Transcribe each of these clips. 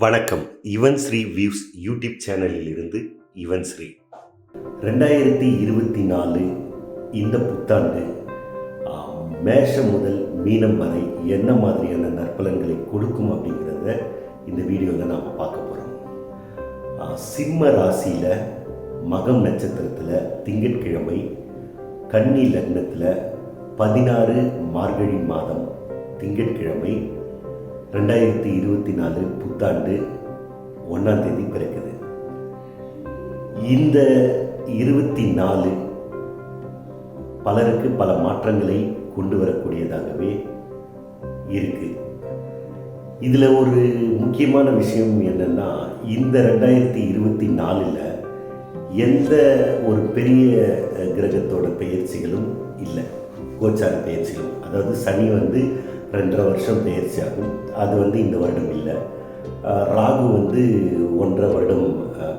வணக்கம். Yuvan Sri views YouTube சேனலில் இருந்து யுவன் ஸ்ரீ. 2024 இந்த புத்தாண்டு மேஷம் முதல் மீனம் வரை என்ன மாதிரியான நற்பலன்களை கொடுக்கும் அப்படிங்கிறத இந்த வீடியோவில் நாம் பார்க்க போகிறோம். சிம்ம ராசியில் மகம் நட்சத்திரத்தில் திங்கட்கிழமை, கன்னி லக்னத்தில் 16 மார்கழி மாதம் திங்கட்கிழமை 2024 புத்தாண்டு 1ஆம் தேதி பிறக்குது. இந்த 24 பலருக்கு பல மாற்றங்களை கொண்டு வரக்கூடியதாகவே இருக்கு. இதில் ஒரு முக்கியமான விஷயம் என்னன்னா, இந்த 2024 எந்த ஒரு பெரிய கிரகத்தோட பெயர்ச்சிகளும் இல்லை. கோச்சார பெயர்ச்சிகளும், அதாவது சனி 2.5 வருஷம் பெயர்ச்சி ஆகும். அது இந்த வருடம் இல்லை. ராகு 1.5 வருடம்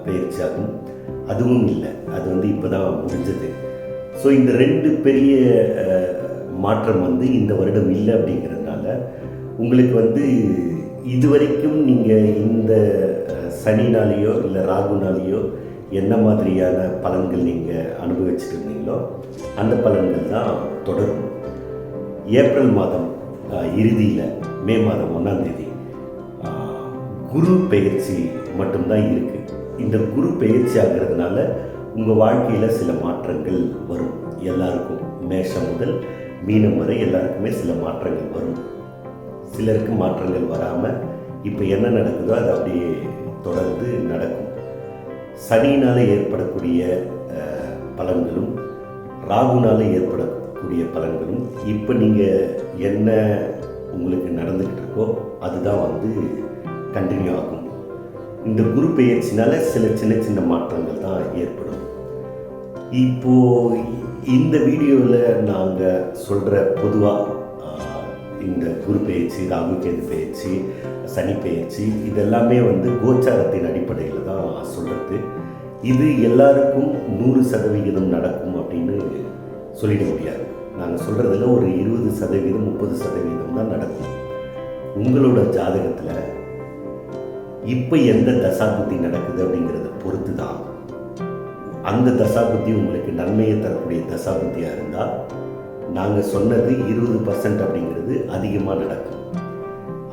பெயர்ச்சி ஆகும். அதுவும் இல்லை. அது இப்போ தான் முடிஞ்சது. ஸோ இந்த 2 பெரிய மாற்றம் இந்த வருடம் இல்லை. அப்படிங்கிறதுனால உங்களுக்கு இதுவரைக்கும் நீங்கள் இந்த சனினாலேயோ இல்லை ராகுனாலேயோ என்ன மாதிரியான பலன்கள் நீங்கள் அனுபவிச்சுட்டு இருந்தீங்களோ அந்த பலன்கள் தான் தொடரும். ஏப்ரல் மாதம் இறுதியில், மே மாதம் 1ஆம் தேதி குரு பெயர்ச்சி மட்டும்தான் இருக்குது. இந்த குரு பெயர்ச்சி ஆகிறதுனால உங்கள் வாழ்க்கையில் சில மாற்றங்கள் வரும். எல்லாருக்கும் மேஷம் முதல் மீனம் வரை எல்லாருக்குமே சில மாற்றங்கள் வரும். சிலருக்கு மாற்றங்கள் வராமல் இப்போ என்ன நடக்குதோ அது அப்படியே தொடர்ந்து நடக்கும். சனியினால் ஏற்படக்கூடிய பலன்களும் ராகுனால் ஏற்படக்கூடிய பலன்களும் இப்போ நீங்கள் என்ன உங்களுக்கு நடந்துக்கிட்டு இருக்கோ அதுதான் கண்டினியூ ஆகும். இந்த குரு பெயர்ச்சினால சில சின்ன சின்ன மாற்றங்கள் தான் ஏற்படும். இப்போது இந்த வீடியோவில் நாங்கள் சொல்கிற பொதுவாக இந்த குரு பெயர்ச்சி, ராகு கேது பெயர்ச்சி, சனி பெயர்ச்சி இதெல்லாமே கோச்சாரத்தின் அடிப்படையில் தான் சொல்கிறது. இது எல்லாருக்கும் 100% நடக்கும் அப்படின்னு சொல்லிட முடியாது. நாங்கள் சொல்கிறதுல ஒரு 20%, 30% தான் நடக்கும். உங்களோட ஜாதகத்தில் இப்போ எந்த தசாபுத்தி நடக்குது அப்படிங்கிறத பொறுத்து தான். அந்த தசாபுத்தி உங்களுக்கு நன்மையை தரக்கூடிய தசாபுத்தியாக இருந்தால் நாங்கள் சொன்னது 20% அப்படிங்கிறது அதிகமாக நடக்கும்.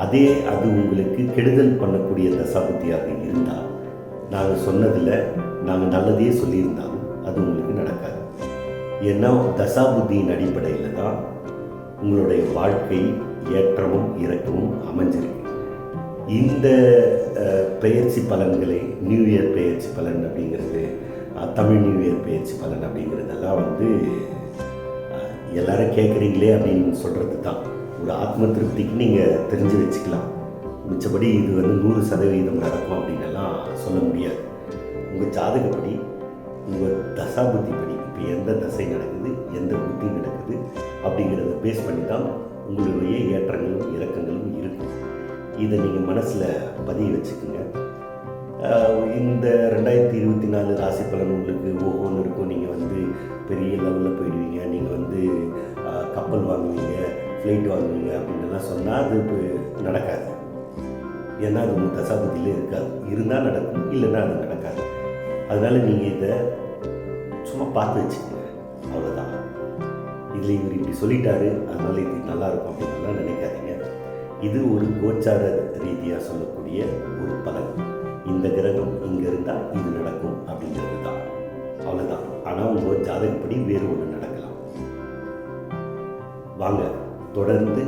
அது உங்களுக்கு கெடுதல் பண்ணக்கூடிய தசாபுத்தியாக இருந்தால் நாங்கள் சொன்னதில் நாங்கள் நல்லதையே சொல்லியிருந்தாலும் அது உங்களுக்கு நடக்காது. ஏன்னா தசாபுத்தியின் அடிப்படையில் தான் உங்களுடைய வாழ்க்கை ஏற்றமும் இறக்கமும் அமைஞ்சிருக்கு. இந்த பெயர்ச்சி பலன்களை, நியூ இயர் பெயர்ச்சி பலன் அப்படிங்கிறது, தமிழ் நியூ இயர் பெயர்ச்சி பலன் அப்படிங்கிறதெல்லாம் எல்லாரும் கேட்குறீங்களே அப்படின்னு சொல்கிறது தான். ஒரு ஆத்ம திருப்திக்கு நீங்கள் தெரிஞ்சு வச்சுக்கலாம். மிச்சபடி இது 100% நடக்கும் அப்படின்னெல்லாம் சொல்ல முடியாது. உங்கள் ஜாதகப்படி, உங்கள் தசாபுத்தி படி இப்போ எந்த தசை நடக்குது, எந்த புத்தி நடக்குது அப்படிங்கிறத பேஸ் பண்ணி தான் உங்களுடைய ஏற்றங்களும் இறக்கங்களும் இருக்கும். இதை நீங்கள் மனசில் பதிய வச்சுக்கோங்க. இந்த 2024 ராசி பலன் உங்களுக்கு ஒவ்வொன்று இருக்கும். நீங்கள் பெரிய லெவலில் போயிடுவீங்க, நீங்கள் கப்பல் வாங்குவீங்க, ஃப்ளைட் வாங்குவீங்க அப்படின்லாம் சொன்னால் அது இப்போ நடக்காது. ஏன்னா அது உங்கள் தசாபுத்தியிலே இருக்காது. இருந்தால் நடக்கும், இல்லைன்னா அது நடக்காது. அதனால் நீங்கள் இதை சும்மா பார்த்து வச்சுக்கோங்க, அவ்வளோதான். இதில் இவர் இப்படி சொல்லிட்டாரு அதனால் இது நல்லாயிருக்கும் அப்படின்லாம் நினைக்காதீங்க. இது ஒரு கோச்சார ரீதியாக சொல்லக்கூடிய ஒரு பலன். இந்த கிரகம் இங்கே இருந்தால் இது நடக்கும் அப்படிங்கிறது தான், அவ்வளோதான். ஆனால் உங்கள் ஜாதகப்படி வேறு ஒன்று நடக்கலாம். வாங்க தொடர்ந்து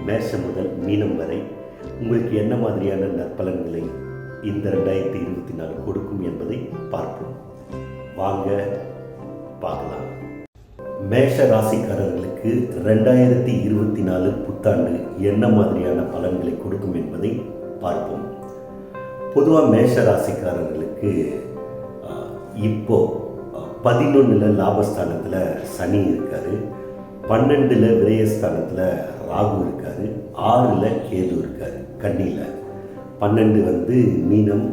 மேஷம் முதல் மீனம் வரை உங்களுக்கு என்ன மாதிரியான நற்பலன்களை இந்த 2024 கொடுக்கும் என்பதை பார்ப்போம். வாங்க பார்க்கலாம். மேஷ ராசிக்காரர்களுக்கு 2024 புத்தாண்டு என்ன மாதிரியான பலன்களை கொடுக்கும் என்பதை பார்ப்போம். பொதுவாக மேஷ ராசிக்காரர்களுக்கு இப்போ 11 லாபஸ்தானத்தில் சனி இருக்கார், 12 விரயஸ்தானத்தில் ராகு இருக்கார், 6 கேது இருக்கார் கன்னியில், 12 மீனம்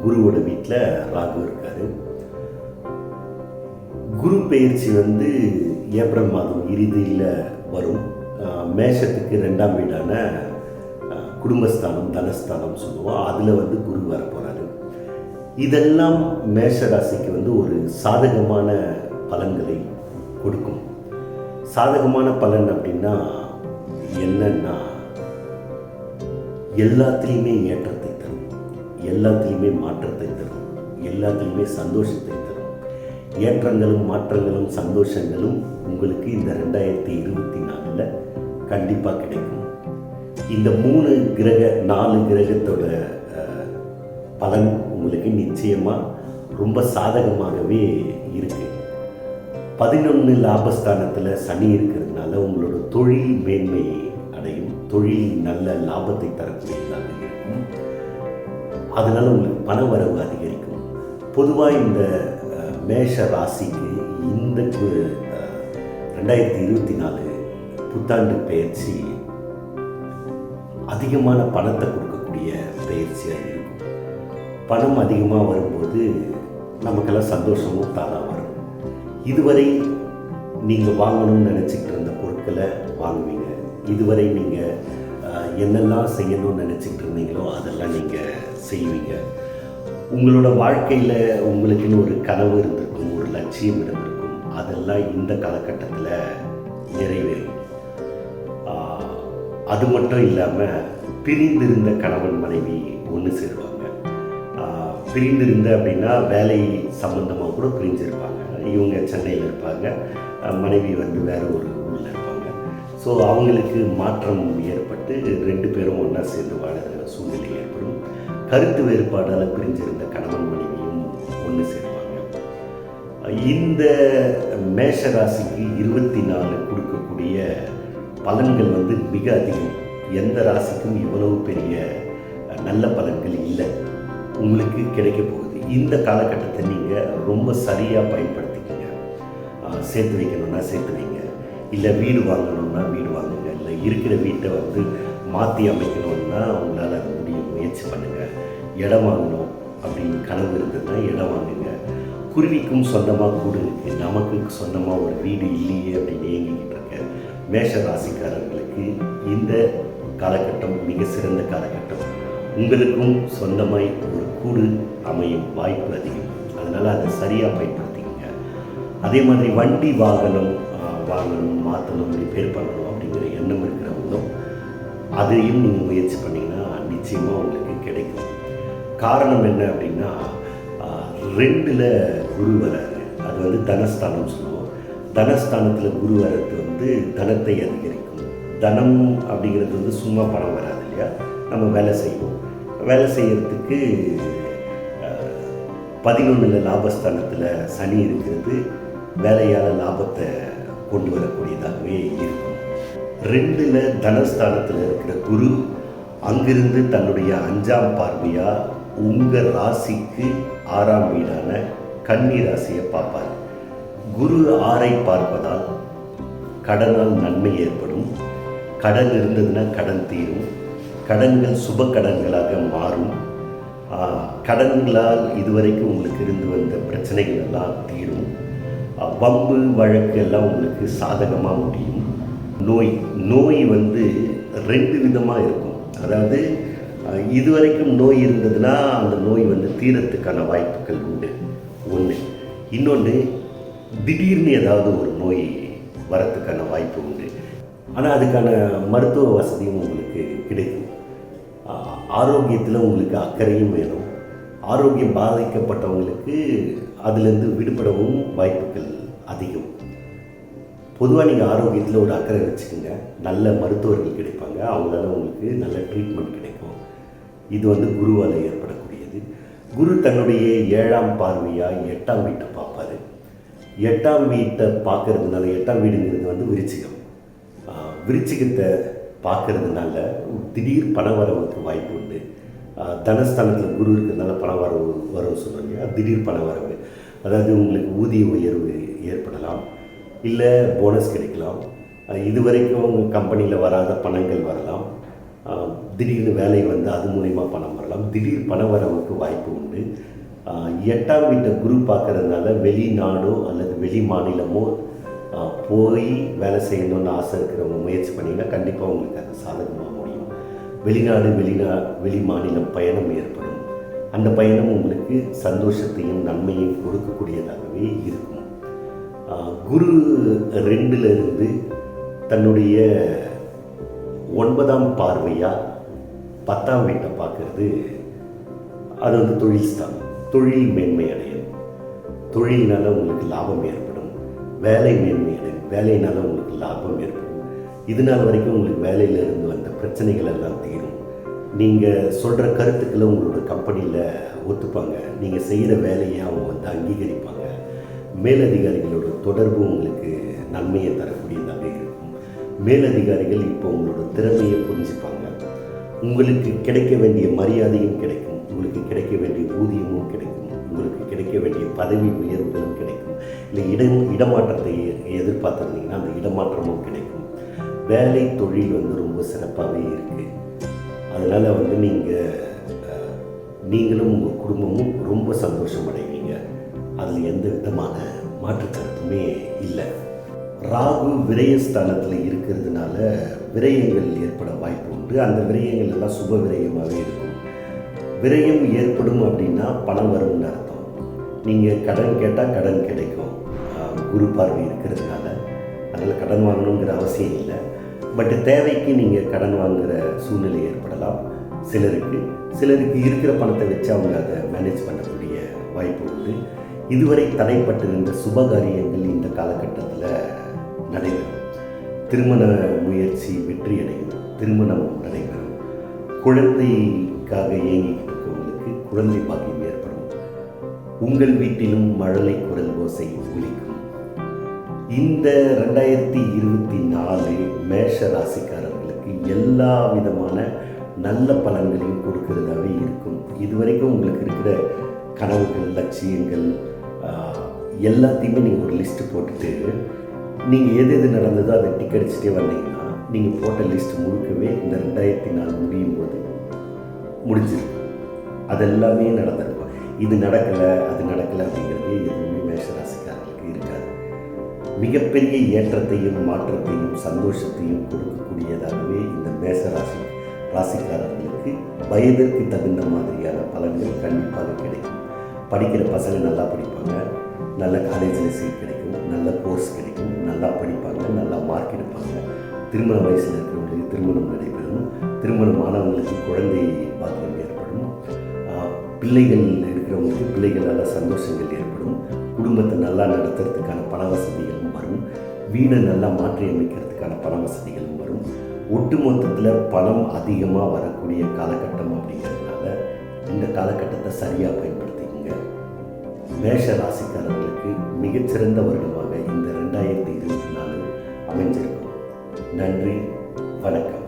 குருவோட வீட்டில் ராகு இருக்கார். குரு பெயர்ச்சி ஏப்ரல் மாதம் இறுதியில் வரும். மேஷத்துக்கு 2ஆம் வீடான குடும்பஸ்தானம், தனஸ்தானம் சொல்லுவோம். அதில் வந்து குரு வர போகிறாரு. இதெல்லாம் மேஷ ராசிக்கு வந்து ஒரு சாதகமான பலன்களை கொடுக்கும். சாதகமான பலன் அப்படின்னா என்னன்னா, எல்லாத்துலேயுமே ஏற்றத்தை தரும், எல்லாத்துலேயுமே மாற்றத்தை தரும், எல்லாத்துலேயுமே சந்தோஷத்தை தரும். ஏற்றங்களும் மாற்றங்களும் சந்தோஷங்களும் உங்களுக்கு இந்த 2024 கண்டிப்பாக கிடைக்கும். இந்த 4 கிரகத்தோட பலன் உங்களுக்கு நிச்சயமாக ரொம்ப சாதகமாகவே இருக்குது. 11 லாபஸ்தானத்தில் சனி இருக்கிறதுனால உங்களோட தொழில் மேன்மை அடையும், தொழில் நல்ல லாபத்தை தரக்கூடியதாக இருக்கும். அதனால் உங்களுக்கு பண வரவு அதிகரிக்கும். பொதுவாக இந்த மேஷ ராசிக்கு இந்த 2024 புத்தாண்டு பயிற்சி அதிகமான பணத்தை கொடுக்கக்கூடிய பயிற்சியாக இருக்கும். பணம் அதிகமாக வரும்போது நமக்கெல்லாம் சந்தோஷமும் தானாக வரும். இதுவரை நீங்கள் வாங்கணும்னு நினச்சிக்கிட்டு இருந்த பொருட்களை வாங்குவீங்க. இதுவரை நீங்கள் என்னெல்லாம் செய்யணும்னு நினச்சிக்கிட்டு இருந்தீங்களோ அதெல்லாம் நீங்கள் செய்வீங்க. உங்களோட வாழ்க்கையில் உங்களுக்குன்னு ஒரு கனவு இருந்திருக்கும், ஒரு லட்சியம் இருந்திருக்கும். அதெல்லாம் இந்த காலகட்டத்தில் நிறைவேறும். அது மட்டும் இல்லாமல் பிரிந்திருந்த கணவன் மனைவி ஒன்று சேருவாங்க. பிரிந்திருந்த அப்படின்னா வேலை சம்பந்தமாக கூட பிரிஞ்சிருப்பாங்க. இவங்க சென்னையில் இருப்பாங்க, மனைவி வந்து வேறு ஒரு ஊரில் இருப்பாங்க. ஸோ அவங்களுக்கு மாற்றம் ஏற்பட்டு 2 பேரும் ஒன்றா சேர்ந்து வாழுகிற சூழ்நிலை ஏற்படும். கருத்து வேறுபாடால் பிரிஞ்சிருந்த கணவன் மனைவியும் ஒன்று சேருவாங்க. இந்த மேஷ ராசிக்கு 24 கொடுக்கக்கூடிய பலன்கள் வந்து மிக அதிகம். எந்த ராசிக்கும் இவ்வளவு பெரிய நல்ல பலன்கள் இல்லை உங்களுக்கு கிடைக்க போகுது. இந்த காலகட்டத்தை நீங்கள் ரொம்ப சரியாக பயன்படுத்திக்கங்க. சேர்த்து வைக்கணும்னா சேர்த்து வைங்க, இல்லை வீடு வாங்கணும்னா வீடு வாங்குங்க, இல்லை இருக்கிற வீட்டை வந்து மாற்றி அமைக்கணும்னா உங்களால் அது முடியும், முயற்சி பண்ணுங்கள். இடம் வாங்கணும் அப்படின்னு கனவு இருந்ததுன்னா இடம் வாங்குங்க. குருவிக்கும் சொந்தமாக கூடு இருக்குது, நமக்கு சொந்தமாக ஒரு வீடு இல்லையே அப்படின்னு ஏங்கிக்கிட்டு இருக்க மேஷ ராசிக்காரர்களுக்கு இந்த காலகட்டம் மிக சிறந்த காலகட்டம். உங்களுக்கும் சொந்தமாய் ஒரு கூடு அமையும் வாய்ப்பு அதிகம். அதனால் அதை சரியாக பயன்படுத்திக்கங்க. அதே மாதிரி வண்டி வாகனம் வாங்கணும், மாற்றணும், ரிப்பேர் பண்ணணும் அப்படிங்கிற எண்ணம் இருக்கிறவங்களும் அதையும் நீங்கள் முயற்சி பண்ணிங்கன்னா நிச்சயமாக உங்களுக்கு கிடைக்கும். காரணம் என்ன அப்படின்னா 2ல் குரு வராரு. அது வந்து தனஸ்தானம் சொல்லுவோம். தனஸ்தானத்தில் குரு வர்றது வந்து தனத்தை அதிகரிக்கும். தனம் அப்படிங்கிறது வந்து சும்மா பணம் வராது இல்லையா, நம்ம வேலை செய்வோம். வேலை செய்கிறதுக்கு 11 லாபஸ்தானத்தில் சனி இருக்கிறது வேலையால் லாபத்தை கொண்டு வரக்கூடியதாகவே இருக்கும். 2ல் தனஸ்தானத்தில் இருக்கிற குரு அங்கிருந்து தன்னுடைய 5ஆம் பார்வையாக உங்கள் ராசிக்கு 6ஆம் வீடான கன்னி ராசியை பார்ப்பார். குரு 6ஐ பார்ப்பதால் கடனால் நன்மை ஏற்படும். கடன் இருந்ததுன்னா கடன் தீரும். கடன்கள் சுப கடன்களாக மாறும். கடன்களால் இதுவரைக்கும் உங்களுக்கு இருந்து வந்த பிரச்சனைகள் எல்லாம் தீரும். வம்பு வழக்கு எல்லாம் உங்களுக்கு சாதகமாக முடியும். நோய் வந்து 2 விதமாக இருக்கும். அதாவது இதுவரைக்கும் நோய் இருந்ததுன்னா அந்த நோய் வந்து தீரத்துக்கான வாய்ப்புகள் உண்டு, ஒன்று. இன்னொன்று, திடீர்னு ஏதாவது ஒரு நோய் வரத்துக்கான வாய்ப்பு உண்டு. ஆனால் அதுக்கான மருத்துவ வசதியும் உங்களுக்கு கிடைக்கும். ஆரோக்கியத்தில் உங்களுக்கு அக்கறையும் வேணும். ஆரோக்கியம் பாதிக்கப்பட்டவங்களுக்கு அதிலிருந்து விடுபடவும் வாய்ப்புகள் அதிகம். பொதுவாக நீங்கள் ஆரோக்கியத்தில் ஒரு அக்கறை வச்சுக்கோங்க. நல்ல மருத்துவர்கள் கிடைப்பாங்க, அவங்களால உங்களுக்கு நல்ல ட்ரீட்மெண்ட் கிடைக்கும். இது வந்து குருவால் ஏற்படக்கூடியது. குரு தன்னுடைய 7ஆம் பார்வையாக 8ஆம் வீட்டை பார்ப்பார். 8ஆம் வீட்டை பார்க்கறதுனால, 8ஆம் வீடுங்கிறது வந்து விருச்சிகம். விருச்சிகத்தை பார்க்கறதுனால திடீர் பணவரவுக்கு வாய்ப்பு உண்டு. தனஸ்தானத்தில் குரு இருக்கிறதுனால பணவரவு சொல்கிறீங்க, திடீர் பணவரவு. அதாவது உங்களுக்கு ஊதிய உயர்வு ஏற்படலாம், இல்லை போனஸ் கிடைக்கலாம். இதுவரைக்கும் உங்கள் கம்பெனியில் வராத பணங்கள் வரலாம். திடீர்னு வேலை வந்து அது மூலிமா பணம் வரலாம். திடீர் பண வரவுக்கு வாய்ப்பு உண்டு. 8ஆம் வீட்டை குரு பார்க்கறதுனால வெளிநாடோ அல்லது வெளி மாநிலமோ போய் வேலை செய்யணும்னு ஆசை இருக்கிறவங்க முயற்சி பண்ணிங்கன்னா கண்டிப்பாக உங்களுக்கு அது சாதகமாக முடியும். வெளிநாடு வெளி மாநிலம் பயணம் ஏற்படும். அந்த பயணம் உங்களுக்கு சந்தோஷத்தையும் நன்மையும் கொடுக்கக்கூடியதாகவே இருக்கும். குரு 2லிருந்து தன்னுடைய 9ஆம் பார்வையாக 10ஆம் வீட்டை பார்க்கறது, அது வந்து தொழில் ஸ்தானம். தொழில் மேன்மை அடையும். தொழிலினால் உங்களுக்கு லாபம் ஏற்படும். வேலை மேன்மை அடையும். வேலையினால் உங்களுக்கு லாபம் ஏற்படும். இது நாள் வரைக்கும் உங்களுக்கு வேலையிலிருந்து வந்த பிரச்சனைகள் எல்லாம் தீரும். நீங்கள் சொல்கிற கருத்துக்களை உங்களோட கம்பெனியில் ஒத்துப்பாங்க. நீங்கள் செய்கிற வேலையை அவங்க வந்து அங்கீகரிப்பாங்க. மேலதிகாரிகளோட தொடர்பு உங்களுக்கு நன்மையை தரக்கூடியதாக இருக்கும். மேலதிகாரிகள் இப்போ உங்களோட திறமையை புரிஞ்சுப்பாங்க. உங்களுக்கு கிடைக்க வேண்டிய மரியாதையும் கிடைக்கும். உங்களுக்கு கிடைக்க வேண்டிய ஊதியமும் கிடைக்கும். உங்களுக்கு கிடைக்க வேண்டிய பதவி உயர்வுகளும் கிடைக்கும். இல்லை இடமாற்றத்தை எதிர்பார்த்துருந்தீங்கன்னா அந்த இடமாற்றமும் கிடைக்கும். வேலை தொழில் வந்து ரொம்ப சிறப்பாகவே இருக்குது. அதனால் வந்து நீங்களும் உங்கள் குடும்பமும் ரொம்ப சந்தோஷம் அடைவீங்க. அதில் எந்த விதமான மாற்று கருத்துமே இல்லை. ராகு விரயஸ்தானத்தில் இருக்கிறதுனால விரயங்கள் ஏற்பட வாய்ப்பு உண்டு. அந்த விரயங்கள் எல்லாம் சுப விரயமாகவே இருக்கும். விரயம் ஏற்படும் அப்படின்னா பணம் வரும்னு அர்த்தம். நீங்கள் கடன் கேட்டால் கடன் கிடைக்கும். குரு பார்வை இருக்கிறதுனால அதில் கடன் வாங்கணுங்கிற அவசியம் இல்லை. பட் தேவைக்கு நீங்கள் கடன் வாங்குகிற சூழ்நிலை ஏற்படலாம். சிலருக்கு இருக்கிற பணத்தை வச்சு அவங்க அதை மேனேஜ் பண்ணக்கூடிய வாய்ப்பு உண்டு. இதுவரை தடைப்பட்டிருந்த சுபகாரியங்கள் இந்த காலகட்டத்தில் நடைபெறும். திருமண முயற்சி வெற்றியடையும். திருமணம் நடைபெறும். குழந்தைக்காக இயங்கிட்டு இருக்கவங்களுக்கு குழந்தை பாக்கியம் ஏற்படும். உங்கள் வீட்டிலும் மழலை குரல் ஓசை ஒலிக்கும். இந்த 2024 மேஷ ராசிக்காரர்களுக்கு எல்லா விதமான நல்ல பலன்களையும் கொடுக்கறதாகவே இருக்கும். இதுவரைக்கும் உங்களுக்கு இருக்கிற கனவுகள், லட்சியங்கள் எல்லாத்தையுமே நீங்கள் ஒரு லிஸ்ட்டு போட்டுட்டு நீங்கள் எது நடந்ததோ அதை டிக் அடிச்சுட்டே வந்தீங்கன்னா நீங்கள் போட்ட லிஸ்ட் முழுக்கவே இந்த 2004 முடியும் போது முடிஞ்சிருக்கும். அதெல்லாமே நடந்திருக்கும். இது நடக்கலை அது நடக்கலை அப்படிங்கிறது எதுவுமே மேஷராசிக்காரர்களுக்கு இருக்காது. மிகப்பெரிய ஏற்றத்தையும் மாற்றத்தையும் சந்தோஷத்தையும் கொடுக்கக்கூடியதாகவே இந்த மேஷ ராசிக்காரர்களுக்கு வயதிற்கு தகுந்த மாதிரியான பலன்கள் கண்டிப்பாக கிடைக்கும். படிக்கிற பசங்க நல்லா படிப்பாங்க. நல்ல காலேஜில் சீட் கிடைக்கும். நல்ல கோர்ஸ் கிடைக்கும். நல்லா படிப்பாங்க. நல்லா மார்க் எடுப்பாங்க. திருமண வயசில் இருக்கிறவங்களுக்கு திருமணம் நடைபெறும். திருமணமானவங்களுக்கு குழந்தை பாக்கியம் ஏற்படும். பிள்ளைகள் இருக்கிறவங்களுக்கு பிள்ளைகளால் சந்தோஷங்கள் ஏற்படும். குடும்பத்தை நல்லா நடத்துறதுக்கான பண வசதிகளும் வரும். வீடை நல்லா மாற்றி அமைக்கிறதுக்கான பண வசதிகளும் வரும். ஒட்டுமொத்தத்தில் பணம் அதிகமாக வரக்கூடிய காலகட்டம் அப்படிங்கிறதுனால இந்த காலகட்டத்தை சரியாக பயன்படுத்திக்கோங்க. மேஷ ராசிக்காரர்களுக்கு மிகச்சிறந்த வருடமாக இந்த 2024 அமைஞ்சிருக்கும். நன்றி, வணக்கம்.